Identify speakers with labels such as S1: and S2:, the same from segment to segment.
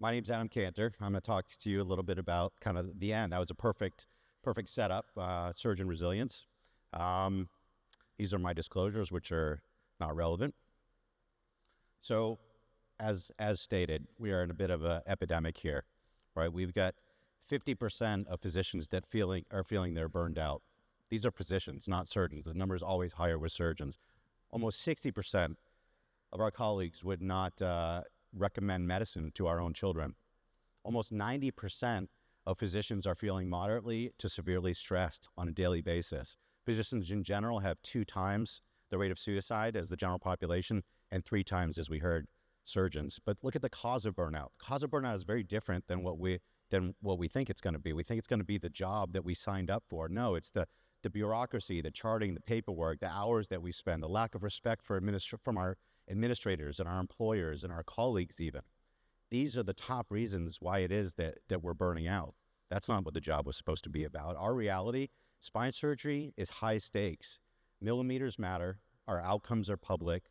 S1: My name's Adam Kanter. I'm going to talk to you a little bit about kind of the end. That was a perfect setup, surgeon resilience. These are my disclosures, which are not relevant. So, as stated, we are in a bit of an epidemic here, right? We've got 50% of physicians that are feeling they're burned out. These are physicians, not surgeons. The number is always higher with surgeons. Almost 60% of our colleagues would not recommend medicine to our own children. Almost 90% of physicians are feeling moderately to severely stressed on a daily basis. Physicians in general have 2 times the rate of suicide as the general population and 3 times, as we heard, surgeons. But look at the cause of burnout. The cause of burnout is very different than what we think it's going to be. We think it's going to be the job that we signed up for. No, it's the bureaucracy, the charting, the paperwork, the hours that we spend, the lack of respect from our administrators and our employers and our colleagues even. These are the top reasons why it is that we're burning out. That's not what the job was supposed to be about. Our reality, spine surgery is high stakes. Millimeters matter, our outcomes are public,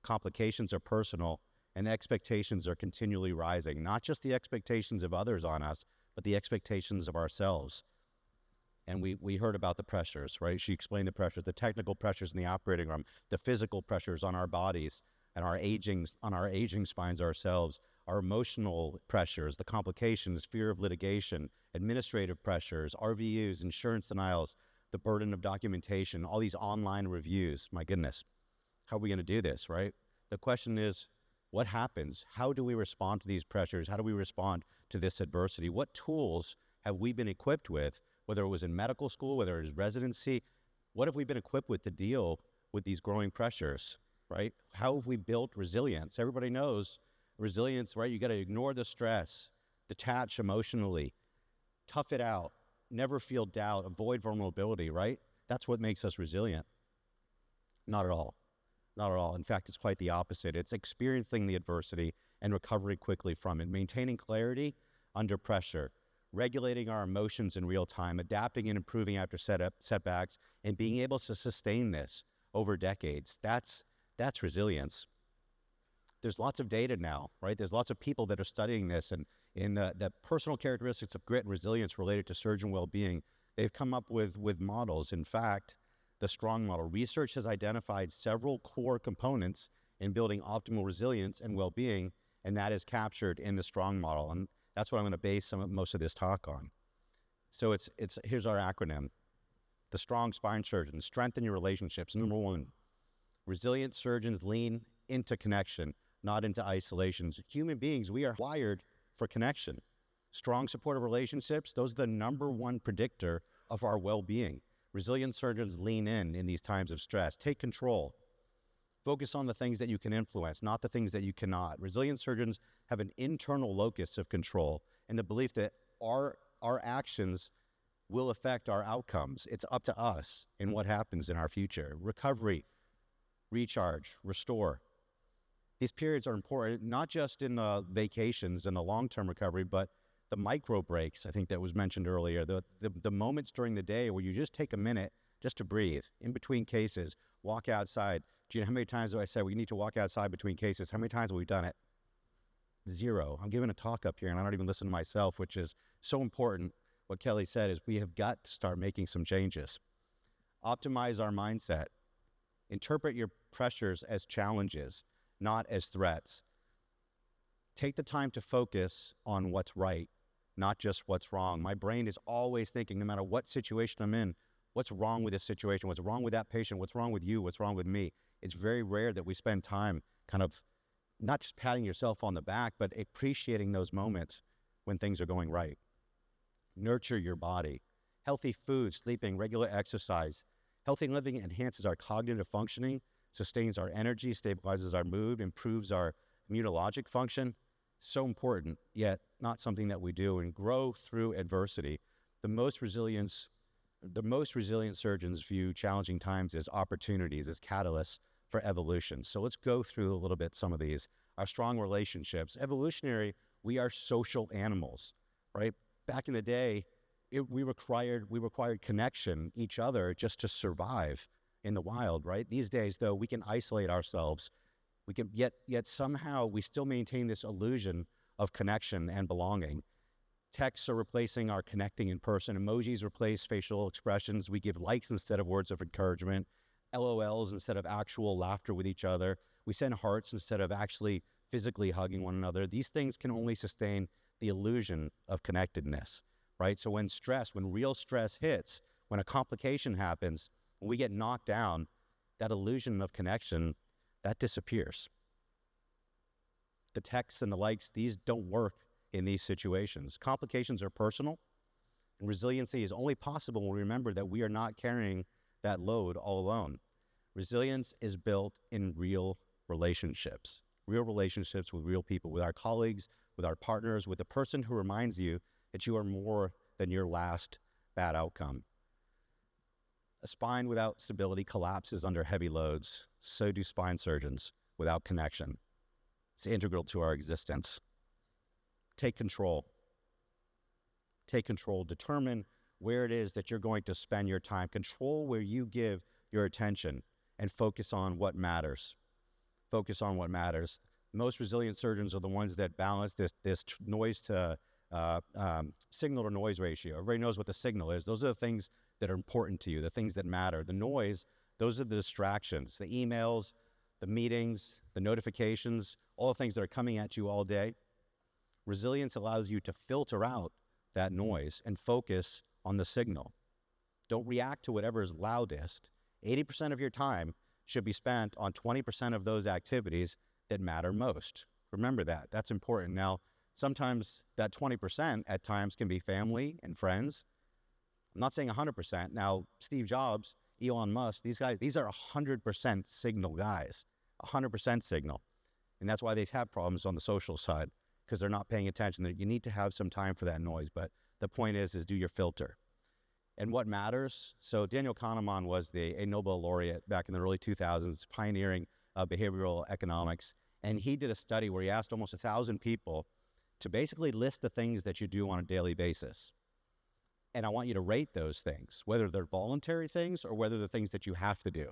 S1: complications are personal, and expectations are continually rising. Not just the expectations of others on us, but the expectations of ourselves. And we heard about the pressures, right? She explained the pressures, the technical pressures in the operating room, the physical pressures on our bodies and our aging spines ourselves, our emotional pressures, the complications, fear of litigation, administrative pressures, RVUs, insurance denials, the burden of documentation, all these online reviews. My goodness, how are we going to do this, right? The question is, what happens? How do we respond to these pressures? How do we respond to this adversity? What tools have we been equipped with, whether it was in medical school, whether it was residency? What have we been equipped with to deal with these growing pressures, right? How have we built resilience? Everybody knows resilience, right? You got to ignore the stress, detach emotionally, tough it out, never feel doubt, avoid vulnerability, right? That's what makes us resilient. Not at all. Not at all. In fact, it's quite the opposite. It's experiencing the adversity and recovering quickly from it, maintaining clarity under pressure, regulating our emotions in real time, adapting and improving after setbacks, and being able to sustain this over decades. That's resilience. There's lots of data now, right? There's lots of people that are studying this, and in the personal characteristics of grit and resilience related to surgeon well-being, they've come up with models. In fact, the STRONG model. Research has identified several core components in building optimal resilience and well-being, and that is captured in the STRONG model. And that's what I'm going to base most of this talk on. So here's our acronym. The Strong Spine Surgeon. Strengthen your relationships. Number 1, resilient surgeons lean into connection, not into isolations. Human beings, we are wired for connection. Strong supportive relationships, those are the number 1 predictor of our well-being. Resilient surgeons lean in these times of stress. Take control. Focus on the things that you can influence, not the things that you cannot. Resilient surgeons have an internal locus of control and the belief that our actions will affect our outcomes. It's up to us in what happens in our future. Recovery, recharge, restore. These periods are important, not just in the vacations and the long-term recovery, but the micro breaks, I think that was mentioned earlier, the moments during the day where you just take a minute just to breathe in between cases, walk outside. Do you know how many times have I said we need to walk outside between cases? How many times have we done it? 0. I'm giving a talk up here and I don't even listen to myself, which is so important. What Kelly said is we have got to start making some changes. Optimize our mindset. Interpret your pressures as challenges, not as threats. Take the time to focus on what's right, not just what's wrong. My brain is always thinking, no matter what situation I'm in, what's wrong with this situation? What's wrong with that patient? What's wrong with you? What's wrong with me? It's very rare that we spend time kind of not just patting yourself on the back, but appreciating those moments when things are going right. Nurture your body. Healthy food, sleeping, regular exercise. Healthy living enhances our cognitive functioning, sustains our energy, stabilizes our mood, improves our immunologic function. So important, yet not something that we do. And grow through adversity. The most resilient surgeons view challenging times as opportunities, as catalysts for evolution. So let's go through a little bit some of these. Our strong relationships. Evolutionary, we are social animals, right? Back in the day, we required connection, each other, just to survive in the wild, right? These days, though, we can isolate ourselves. We can yet somehow we still maintain this illusion of connection and belonging. Texts are replacing our connecting in person. Emojis replace facial expressions. We give likes instead of words of encouragement, LOLs instead of actual laughter with each other. We send hearts instead of actually physically hugging one another. These things can only sustain the illusion of connectedness, right? So when real stress hits, when a complication happens, when we get knocked down, that illusion of connection, that disappears. The texts and the likes, these don't work in these situations. Complications are personal, and resiliency is only possible when we remember that we are not carrying that load all alone. Resilience is built in real relationships with real people, with our colleagues, with our partners, with the person who reminds you that you are more than your last bad outcome. A spine without stability collapses under heavy loads. So do spine surgeons without connection. It's integral to our existence. Take control. Take control. Determine where it is that you're going to spend your time. Control where you give your attention and focus on what matters. Focus on what matters. Most resilient surgeons are the ones that balance this noise to signal to noise ratio. Everybody knows what the signal is. Those are the things that are important to you, the things that matter. The noise, those are the distractions, the emails, the meetings, the notifications, all the things that are coming at you all day. Resilience allows you to filter out that noise and focus on the signal. Don't react to whatever is loudest. 80% of your time should be spent on 20% of those activities that matter most. Remember that. That's important. Now, sometimes that 20% at times can be family and friends. I'm not saying 100%. Now, Steve Jobs, Elon Musk, these guys, these are 100% signal guys, 100% signal. And that's why they have problems on the social side, because they're not paying attention. You need to have some time for that noise. But the point is do your filter. And what matters? So Daniel Kahneman was a Nobel laureate back in the early 2000s, pioneering behavioral economics. And he did a study where he asked almost 1,000 people to basically list the things that you do on a daily basis. And I want you to rate those things, whether they're voluntary things or whether they're things that you have to do,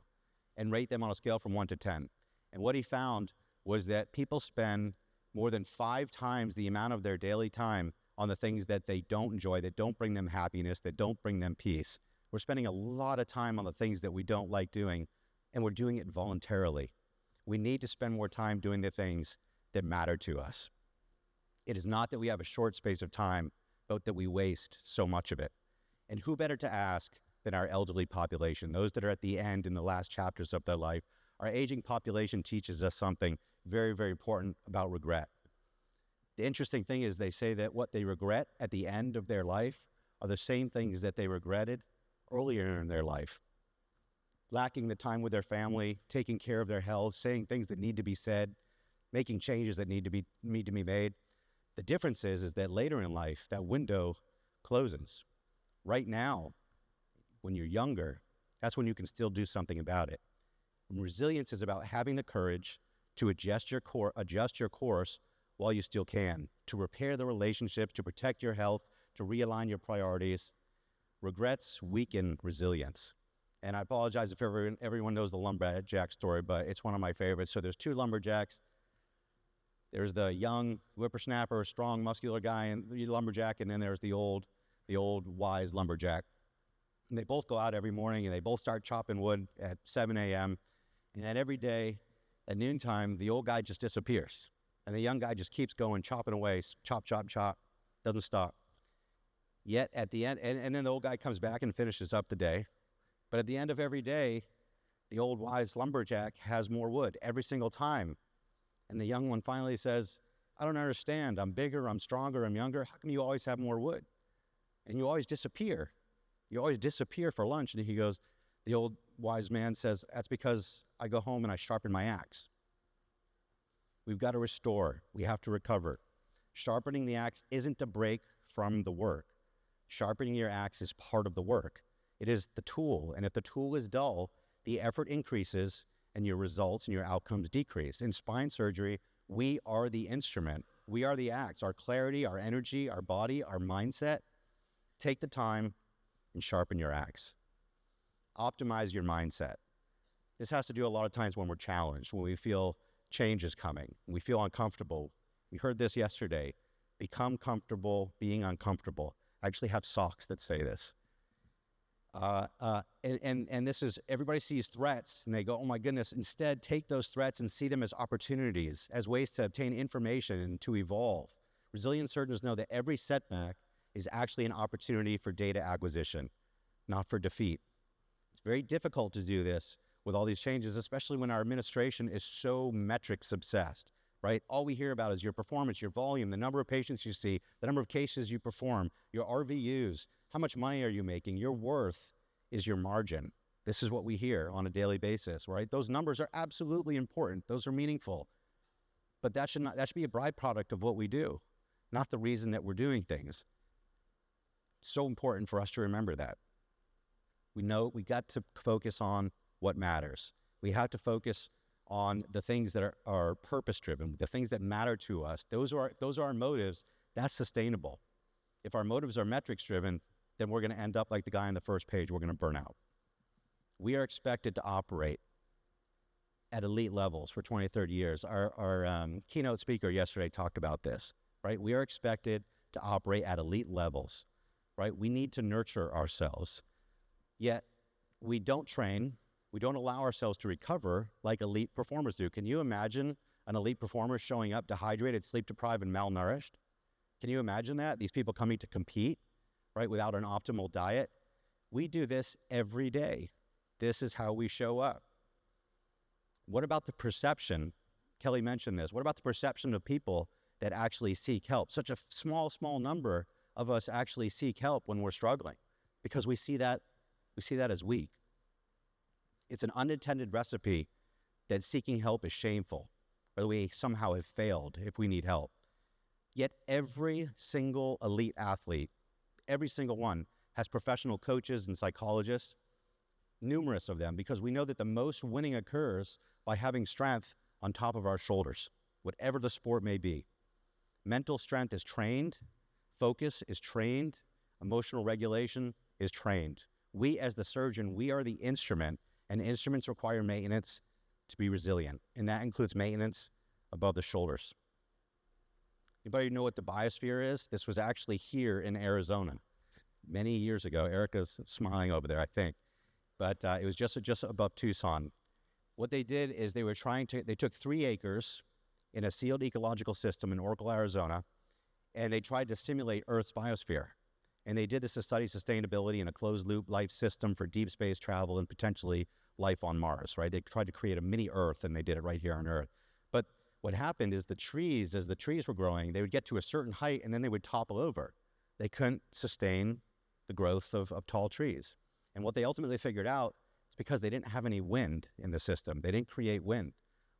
S1: and rate them on a scale from 1 to 10. And what he found was that people spend more than 5 times the amount of their daily time on the things that they don't enjoy, that don't bring them happiness, that don't bring them peace. We're spending a lot of time on the things that we don't like doing, and we're doing it voluntarily. We need to spend more time doing the things that matter to us. It is not that we have a short space of time, but that we waste so much of it. And who better to ask than our elderly population, those that are at the end in the last chapters of their life. Our aging population teaches us something very, very important about regret. The interesting thing is they say that what they regret at the end of their life are the same things that they regretted earlier in their life. Lacking the time with their family, taking care of their health, saying things that need to be said, making changes that need to be made. The difference is that later in life, that window closes. Right now, when you're younger, that's when you can still do something about it. And resilience is about having the courage to adjust your course while you still can, to repair the relationships, to protect your health, to realign your priorities. Regrets weaken resilience. And I apologize if everyone knows the lumberjack story, but it's one of my favorites. So there's 2 lumberjacks. There's the young whippersnapper, strong, muscular guy, and the lumberjack, and then there's the old, wise lumberjack. And they both go out every morning, and they both start chopping wood at 7 a.m. And then every day at noontime, the old guy just disappears. And the young guy just keeps going, chopping away, chop, chop, chop, doesn't stop. Yet at the end, and then the old guy comes back and finishes up the day. But at the end of every day, the old wise lumberjack has more wood every single time. And the young one finally says, I don't understand. I'm bigger, I'm stronger, I'm younger. How come you always have more wood? And you always disappear. You always disappear for lunch. And he goes, the old wise man says, that's because I go home and I sharpen my axe. We've got to restore. We have to recover. Sharpening the axe isn't a break from the work. Sharpening your axe is part of the work. It is the tool. And if the tool is dull, the effort increases and your results and your outcomes decrease. In spine surgery, we are the instrument. We are the axe. Our clarity, our energy, our body, our mindset. Take the time and sharpen your axe. Optimize your mindset. This has to do a lot of times when we're challenged, when we feel change is coming, we feel uncomfortable. We heard this yesterday. Become comfortable being uncomfortable. I actually have socks that say this. And this is, everybody sees threats and they go, oh my goodness. Instead, take those threats and see them as opportunities, as ways to obtain information and to evolve. Resilient surgeons know that every setback is actually an opportunity for data acquisition, not for defeat. It's very difficult to do this with all these changes, especially when our administration is so metrics obsessed, right? All we hear about is your performance, your volume, the number of patients you see, the number of cases you perform, your RVUs, how much money are you making? Your worth is your margin. This is what we hear on a daily basis, right? Those numbers are absolutely important. Those are meaningful. But that should be a byproduct of what we do, not the reason that we're doing things. So important for us to remember that. We know we got to focus on what matters. We have to focus on the things that are purpose-driven, the things that matter to us. Those are our motives. That's sustainable. If our motives are metrics-driven, then we're going to end up like the guy on the first page. We're going to burn out. We are expected to operate at elite levels for 20 or 30 years. Our keynote speaker yesterday talked about this, right? We are expected to operate at elite levels, right? We need to nurture ourselves. Yet we don't train, we don't allow ourselves to recover like elite performers do. Can you imagine an elite performer showing up dehydrated, sleep-deprived, and malnourished? Can you imagine that? These people coming to compete, right, without an optimal diet? We do this every day. This is how we show up. What about the perception? Kelly mentioned this. What about the perception of people that actually seek help? Such a small number of us actually seek help when we're struggling because we see that as weak. It's an unintended recipe that seeking help is shameful, or we somehow have failed if we need help. Yet every single elite athlete, every single one, has professional coaches and psychologists, numerous of them, because we know that the most winning occurs by having strength on top of our shoulders, whatever the sport may be. Mental strength is trained, focus is trained, emotional regulation is trained. We, as the surgeon, we are the instrument, and instruments require maintenance to be resilient, and that includes maintenance above the shoulders. Anybody know what the biosphere is? This was actually here in Arizona many years ago. Erica's smiling over there, I think. But it was just above Tucson. What they did is they took 3 acres in a sealed ecological system in Oracle, Arizona, and they tried to simulate Earth's biosphere. And they did this to study sustainability in a closed-loop life system for deep space travel and potentially life on Mars, right? They tried to create a mini Earth, and they did it right here on Earth. But what happened is as the trees were growing, they would get to a certain height, and then they would topple over. They couldn't sustain the growth of tall trees. And what they ultimately figured out is because they didn't have any wind in the system. They didn't create wind.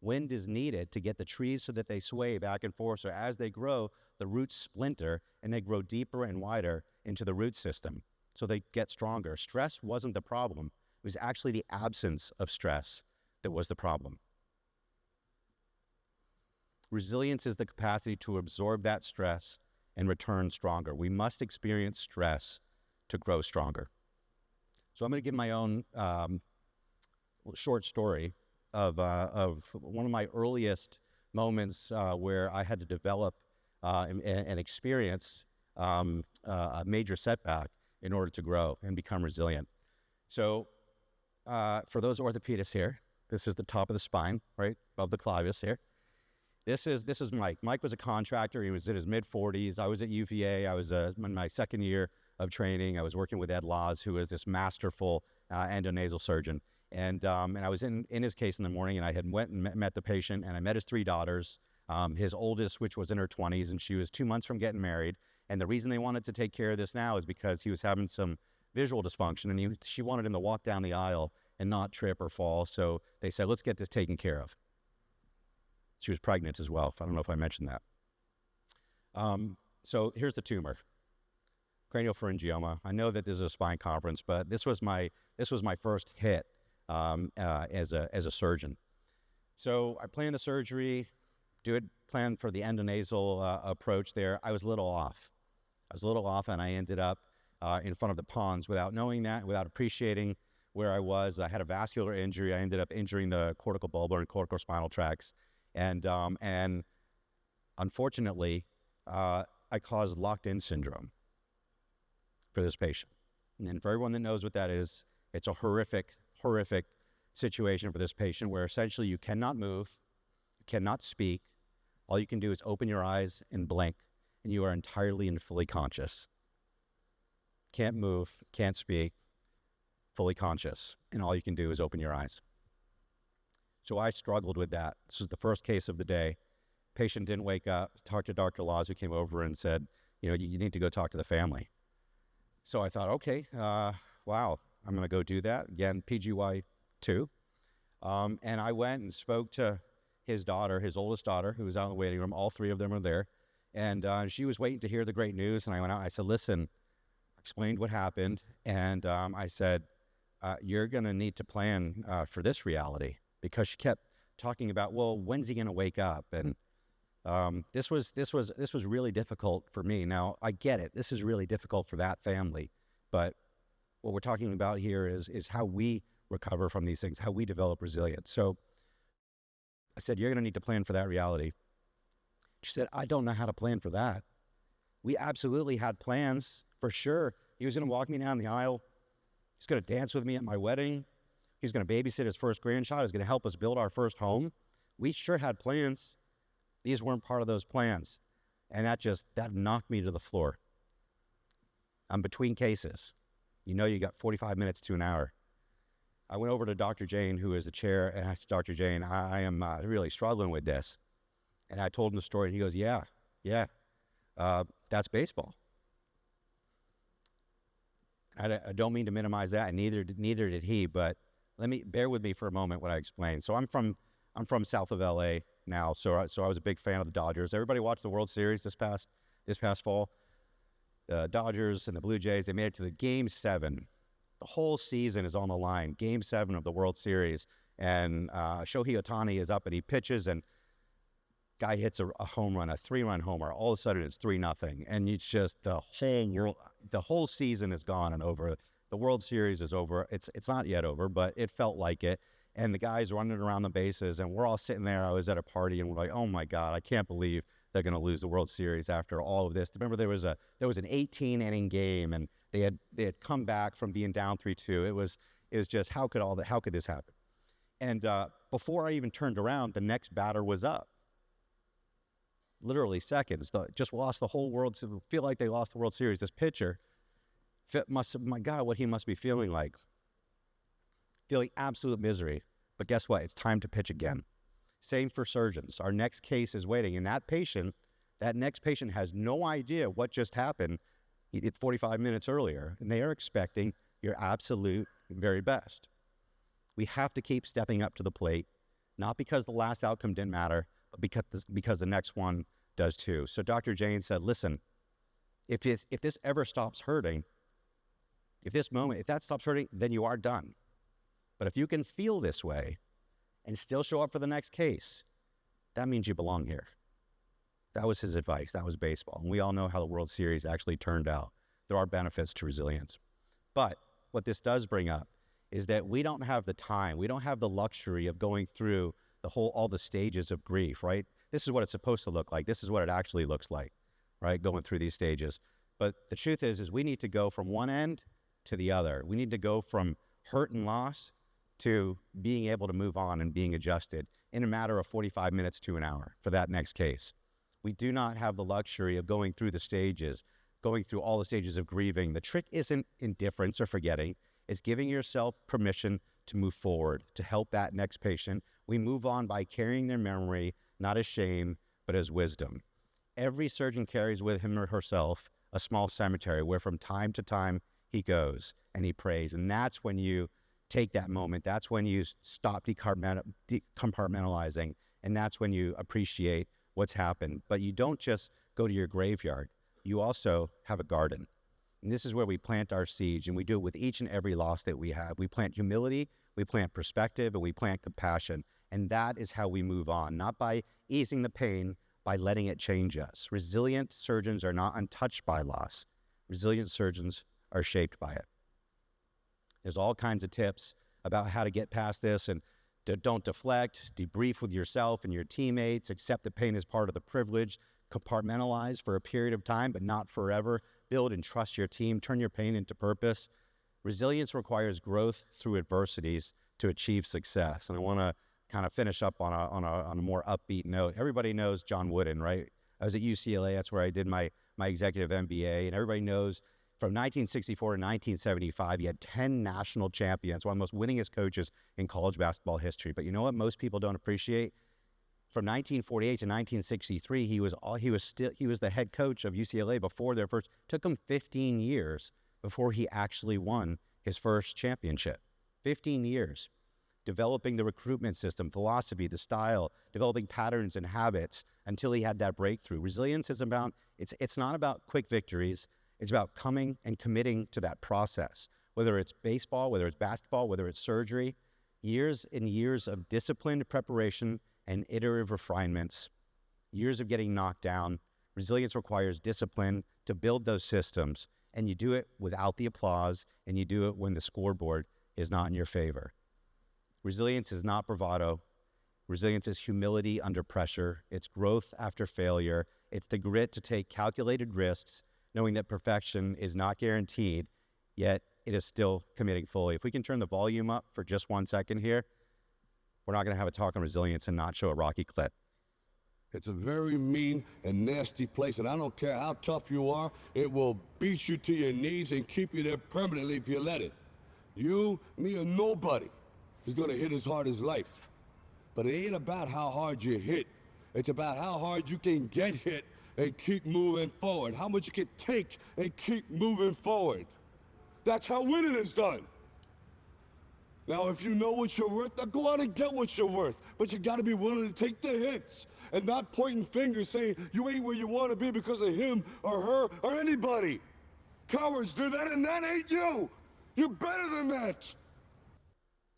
S1: Wind is needed to get the trees so that they sway back and forth. So as they grow, the roots splinter, and they grow deeper and wider into the root system. So they get stronger. Stress wasn't the problem. It was actually the absence of stress that was the problem. Resilience is the capacity to absorb that stress and return stronger. We must experience stress to grow stronger. So I'm going to give my own short story of one of my earliest moments where I had to develop and experience a major setback in order to grow and become resilient. So for those orthopedists here, this is the top of the spine, right above the clavius here. This is Mike. Mike was a contractor. He was in his mid-40s. I was at UVA. I was in my second year of training. I was working with Ed Laws, who is this masterful endonasal surgeon. And I was in his case in the morning, and I had went and met the patient, and I met his 3 daughters. His oldest, which was in her 20s, and she was 2 months from getting married. And the reason they wanted to take care of this now is because he was having some visual dysfunction, and she wanted him to walk down the aisle and not trip or fall. So they said, let's get this taken care of. She was pregnant as well. I don't know if I mentioned that. So here's the tumor, craniopharyngioma. I know that this is a spine conference, but this was my first hit as a surgeon. So I planned the surgery, plan for the endonasal approach there. I was a little off, and I ended up in front of the pons without knowing that, without appreciating where I was. I had a vascular injury. I ended up injuring the cortical bulbar and corticospinal tracts. And Unfortunately, I caused locked-in syndrome for this patient. And for everyone that knows what that is, it's a horrific, horrific situation for this patient where essentially you cannot move, you cannot speak. All you can do is open your eyes and blink, and you are entirely and fully conscious. Can't move, can't speak, fully conscious, and all you can do is open your eyes. So I struggled with that. This was the first case of the day. Patient didn't wake up, talked to Dr. Laws, who came over and said, you need to go talk to the family. So I thought, okay, wow, I'm going to go do that. Again, PGY2. And I went and spoke to his daughter, his oldest daughter, who was out in the waiting room. All three of them were there. And she was waiting to hear the great news. And I went out, I said, listen, explained what happened. And I said, you're going to need to plan for this reality, because she kept talking about, well, when's he going to wake up? And this was really difficult for me. Now, I get it. This is really difficult for that family. But what we're talking about here is how we recover from these things, how we develop resilience. So I said, you're going to need to plan for that reality. She said, I don't know how to plan for that. We absolutely had plans, for sure. He was going to walk me down the aisle. He's going to dance with me at my wedding. He was going to babysit his first grandchild. He was going to help us build our first home. We sure had plans. These weren't part of those plans. And that knocked me to the floor. I'm between cases. You got 45 minutes to an hour. I went over to Dr. Jane, who is the chair, and I said, Dr. Jane, I am really struggling with this. And I told him the story, and he goes, yeah, that's baseball. I don't mean to minimize that, and neither did he, but bear with me for a moment when I explain. So I'm from south of LA now, so I was a big fan of the Dodgers. Everybody watched the World Series this past fall. The Dodgers and the Blue Jays, they made it to the Game 7. The whole season is on the line. Game 7 of the World Series, and Shohei Ohtani is up and he pitches, and guy hits a home run, a 3-run homer. All of a sudden, it's 3-0, and it's just the whole season is gone and over. The World Series is over. It's not yet over, but it felt like it. And the guys running around the bases, and we're all sitting there. I was at a party, and we're like, "Oh my God, I can't believe they're going to lose the World Series after all of this." Remember, there was an 18-inning game, and they had come back from being down 3-2. It was just how could this happen? And before I even turned around, the next batter was up. Literally seconds. Just lost the whole world. Feel like they lost the World Series. This pitcher, my God, what he must be feeling like. Feeling absolute misery. But guess what? It's time to pitch again. Same for surgeons. Our next case is waiting, and that next patient has no idea what just happened 45 minutes earlier, and they are expecting your absolute very best. We have to keep stepping up to the plate, not because the last outcome didn't matter, but because the next one does too. So Dr. Jane said, listen, if this ever stops hurting, if that stops hurting, then you are done. But if you can feel this way and still show up for the next case, that means you belong here. That was his advice. That was baseball. And we all know how the World Series actually turned out. There are benefits to resilience. But what this does bring up is that we don't have the time. We don't have the luxury of going through all the stages of grief, right? This is what it's supposed to look like. This is what it actually looks like, right? Going through these stages. But the truth is we need to go from one end to the other. We need to go from hurt and loss to being able to move on and being adjusted in a matter of 45 minutes to an hour for that next case. We do not have the luxury of going through the stages, going through all the stages of grieving. The trick isn't indifference or forgetting. It's giving yourself permission to move forward, to help that next patient. We move on by carrying their memory, not as shame, but as wisdom. Every surgeon carries with him or herself a small cemetery where from time to time he goes and he prays. And that's when you take that moment. That's when you stop compartmentalizing, and that's when you appreciate what's happened. But you don't just go to your graveyard. You also have a garden. And this is where we plant our seeds, and we do it with each and every loss that we have. We plant humility, we plant perspective, and we plant compassion. And that is how we move on, not by easing the pain, by letting it change us. Resilient surgeons are not untouched by loss. Resilient surgeons are shaped by it. There's all kinds of tips about how to get past this, and Don't deflect, debrief with yourself and your teammates, accept that pain is part of the privilege, compartmentalize for a period of time, but not forever, build and trust your team, turn your pain into purpose. Resilience requires growth through adversities to achieve success. And I want to kind of finish up on a more upbeat note. Everybody knows John Wooden, right? I was at UCLA. That's where I did my executive MBA. And everybody knows from 1964 to 1975, he had 10 national champions, one of the most winningest coaches in college basketball history. But you know what most people don't appreciate? From 1948 to 1963, he was the head coach of UCLA before their first. Took him 15 years before he actually won his first championship. 15 years. Developing the recruitment system, philosophy, the style, developing patterns and habits until he had that breakthrough. Resilience is about, it's not about quick victories. It's about coming and committing to that process. Whether it's baseball, whether it's basketball, whether it's surgery, years and years of disciplined preparation and iterative refinements, years of getting knocked down. Resilience requires discipline to build those systems, and you do it without the applause, and you do it when the scoreboard is not in your favor. Resilience is not bravado. Resilience is humility under pressure. It's growth after failure. It's the grit to take calculated risks, knowing that perfection is not guaranteed, yet it is still committing fully. If we can turn the volume up for just 1 second here, we're not going to have a talk on resilience and not show a Rocky clip.
S2: It's a very mean and nasty place, and I don't care how tough you are, it will beat you to your knees and keep you there permanently if you let it. You, me, or nobody is going to hit as hard as life. But it ain't about how hard you hit. It's about how hard you can get hit and keep moving forward. How much you can take and keep moving forward. That's how winning is done. Now, if you know what you're worth, now go out and get what you're worth. But you got to be willing to take the hits and not pointing fingers saying you ain't where you want to be because of him or her or anybody. Cowards do that, and that ain't you. You're better than that.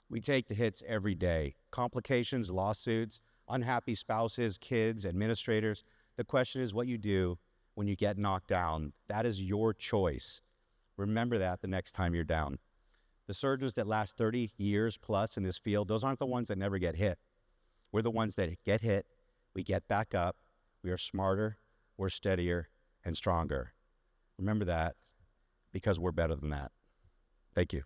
S1: We take the hits every day. Complications, lawsuits, unhappy spouses, kids, administrators. The question is what you do when you get knocked down. That is your choice. Remember that the next time you're down. The surgeons that last 30 years plus in this field, those aren't the ones that never get hit. We're the ones that get hit, we get back up, we are smarter, we're steadier, and stronger. Remember that, because we're better than that. Thank you.